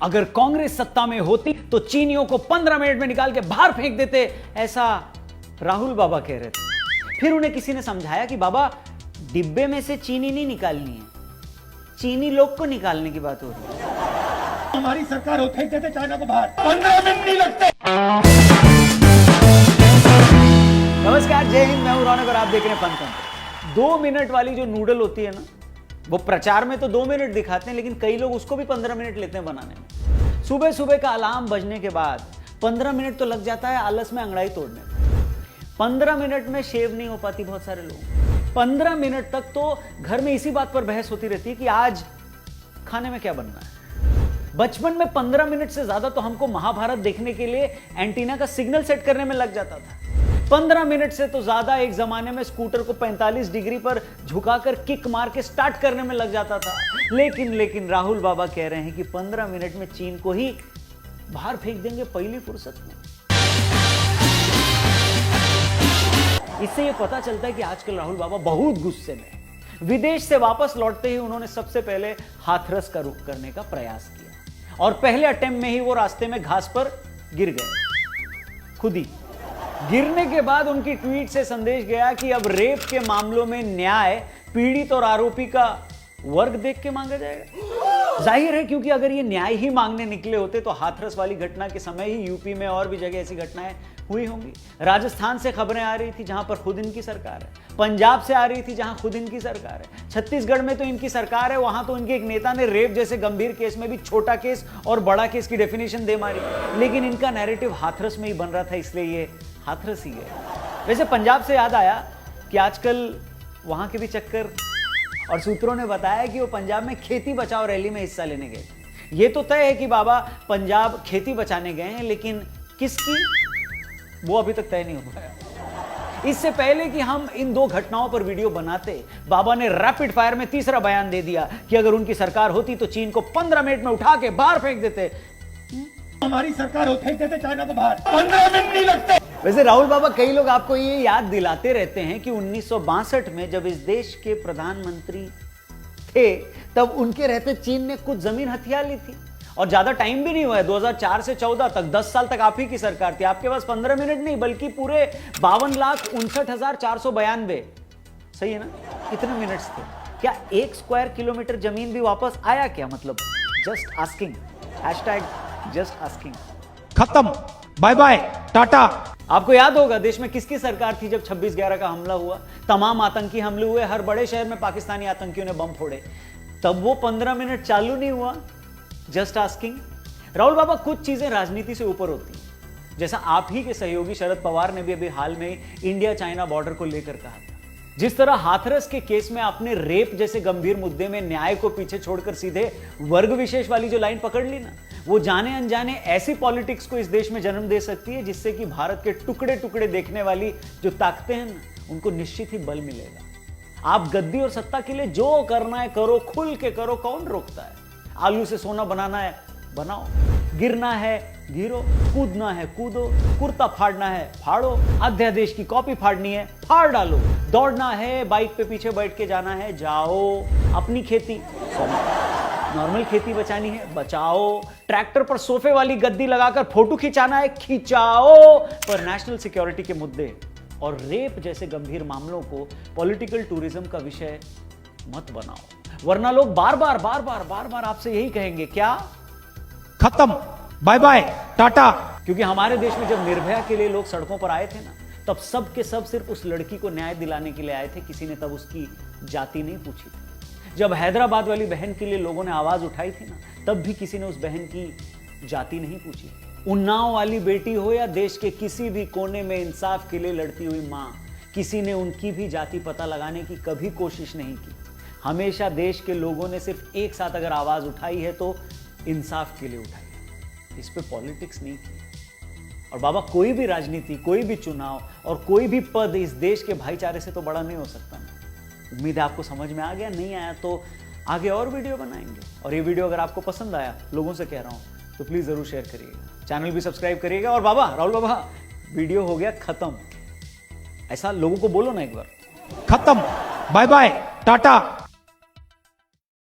अगर कांग्रेस सत्ता में होती तो चीनियों को 15 मिनट में निकाल के बाहर फेंक देते, ऐसा राहुल बाबा कह रहे थे। फिर उन्हें किसी ने समझाया कि बाबा, डिब्बे में से चीनी नहीं निकालनी है, चीनी लोग को निकालने की बात हो रही है। हमारी सरकार होते ही देते चाइना को बाहर, 15 मिनट नहीं लगते। नमस्कार, जय हिंद, मैं हूं रौनक और आप देख रहे हैं फन कंटेंट। 2 मिनट वाली जो नूडल होती है ना, वो प्रचार में तो 2 मिनट दिखाते हैं, लेकिन कई लोग उसको भी 15 मिनट लेते हैं बनाने में। सुबह सुबह का अलार्म बजने के बाद 15 मिनट तो लग जाता है आलस में अंगड़ाई तोड़ने में। 15 मिनट में शेव नहीं हो पाती बहुत सारे लोग। 15 मिनट तक तो घर में इसी बात पर बहस होती रहती है कि आज खाने में क्या बनना है। बचपन में 15 मिनट से ज्यादा तो हमको महाभारत देखने के लिए एंटीना का सिग्नल सेट करने में लग जाता था। 15 मिनट से तो ज्यादा एक जमाने में स्कूटर को 45 डिग्री पर झुकाकर किक मार के स्टार्ट करने में लग जाता था। लेकिन राहुल बाबा कह रहे हैं कि 15 मिनट में चीन को ही बाहर फेंक देंगे पहली फुर्सत में। इससे यह पता चलता है कि आजकल राहुल बाबा बहुत गुस्से में। विदेश से वापस लौटते ही उन्होंने सबसे पहले हाथरस का रुख करने का प्रयास किया और पहले अटेम्प्ट में ही वो रास्ते में घास पर गिर गए। खुद ही गिरने के बाद उनकी ट्वीट से संदेश गया कि अब रेप के मामलों में न्याय पीड़ित और आरोपी का वर्ग देख के मांगा जाएगा। जाहिर है, क्योंकि अगर ये न्याय ही मांगने निकले होते तो हाथरस वाली घटना के समय ही यूपी में और भी जगह ऐसी घटनाएं हुई होंगी। राजस्थान से खबरें आ रही थी जहां पर खुद इनकी सरकार है, पंजाब से आ रही थी जहां खुद इनकी सरकार है, छत्तीसगढ़ में तो इनकी सरकार है, वहां तो इनके एक नेता ने रेप जैसे गंभीर केस में भी छोटा केस और बड़ा केस की डेफिनेशन दे मारी। लेकिन इनका नैरेटिव हाथरस में ही बन रहा था, इसलिए ये हाथरस ही है। वैसे पंजाब से याद आया कि आजकल वहां के भी चक्कर, और सूत्रों ने बताया कि वो पंजाब में खेती बचाओ रैली में हिस्सा लेने गए। ये तो तय है कि बाबा पंजाब खेती बचाने गए हैं, लेकिन किसकी वो अभी तक तय नहीं हो पाया। इससे पहले कि हम इन 2 घटनाओं पर वीडियो बनाते, बाबा ने रैपिड फायर में तीसरा बयान दे दिया कि अगर उनकी सरकार होती तो चीन को 15 मिनट में उठा के बाहर फेंक देते। हमारी सरकार होते ही देते चाइना को बाहर, 15 मिनट नहीं लगते। वैसे राहुल बाबा, कई लोग आपको ये याद दिलाते रहते हैं कि 1962 में जब इस देश के प्रधानमंत्री थे, तब उनके रहते चीन ने कुछ जमीन हथिया ली थी और ज्यादा टाइम भी नहीं हुआ है। 2004 से 14 तक 10 साल तक आप ही की सरकार थी। आपके पास 15 मिनट नहीं बल्कि पूरे 52,59,492, सही है ना, कितने मिनट्स थे। क्या 1 स्क्वायर किलोमीटर जमीन भी वापस आया क्या? मतलब जस्ट आस्किंग, जस्ट आस्किंग। खत्म, बाय बाय, टाटा। आपको याद होगा देश में किसकी सरकार थी जब 26/11 का हमला हुआ, तमाम आतंकी हमले हुए, हर बड़े शहर में पाकिस्तानी आतंकियों ने बम फोड़े, तब वो 15 मिनट चालू नहीं हुआ? Just asking. राहुल बाबा, कुछ चीजें राजनीति से ऊपर होती हैं। जैसा आप ही के सहयोगी शरद पवार ने भी अभी हाल में इंडिया चाइना बॉर्डर को लेकर कहा था। जिस तरह हाथरस के केस में आपने रेप जैसे गंभीर मुद्दे में न्याय को पीछे छोड़कर सीधे वर्ग विशेष वाली जो लाइन पकड़ ली ना, वो जाने अनजाने ऐसी पॉलिटिक्स को इस देश में जन्म दे सकती है जिससे कि भारत के टुकड़े टुकड़े देखने वाली जो ताकतें हैं ना, उनको निश्चित ही बल मिलेगा। आप गद्दी और सत्ता के लिए जो करना है करो, खुल के करो, कौन रोकता है। आलू से सोना बनाना है बनाओ, गिरना है गिरो, कूदना है कूदो, कुर्ता फाड़ना है फाड़ो, अध्यादेश की कॉपी फाड़नी है फाड़ डालो, दौड़ना है, बाइक पे पीछे बैठ के जाना है जाओ, अपनी खेती नॉर्मल खेती बचानी है बचाओ, ट्रैक्टर पर सोफे वाली गद्दी लगाकर फोटो खिंचाना है खिंचाओ, पर नेशनल सिक्योरिटी के मुद्दे और रेप जैसे गंभीर मामलों को पॉलिटिकल टूरिज्म का विषय मत बनाओ, वरना लोग बार बार आपसे यही कहेंगे, क्या? खत्म, बाय बाय, टाटा। क्योंकि हमारे देश में जब निर्भया के लिए लोग सड़कों पर आए थे ना, तब सब के सब सिर्फ उस लड़की को न्याय दिलाने के लिए आए थे, किसी ने तब उसकी जाति नहीं पूछी थी। जब हैदराबाद वाली बहन के लिए लोगों ने आवाज उठाई थी ना, तब भी किसी ने उस बहन की जाति नहीं पूछी। उन्नाव वाली बेटी हो या देश के किसी भी कोने में इंसाफ के लिए लड़ती हुई मां, किसी ने उनकी भी जाति पता लगाने की कभी कोशिश नहीं की। हमेशा देश के लोगों ने सिर्फ एक साथ अगर आवाज उठाई है तो इंसाफ के लिए उठाई है, इस पे पॉलिटिक्स नहीं की। और बाबा, कोई भी राजनीति, कोई भी चुनाव और कोई भी पद इस देश के भाईचारे से तो बड़ा नहीं हो सकता ना। उम्मीद है आपको समझ में आ गया। नहीं आया तो आगे और वीडियो बनाएंगे। और ये वीडियो अगर आपको पसंद आया, लोगों से कह रहा हूं, तो प्लीज जरूर शेयर करिएगा, चैनल भी सब्सक्राइब करिएगा। और बाबा, राहुल बाबा, वीडियो हो गया खत्म, ऐसा लोगों को बोलो ना एक बार। खत्म, बाय बाय, टाटा।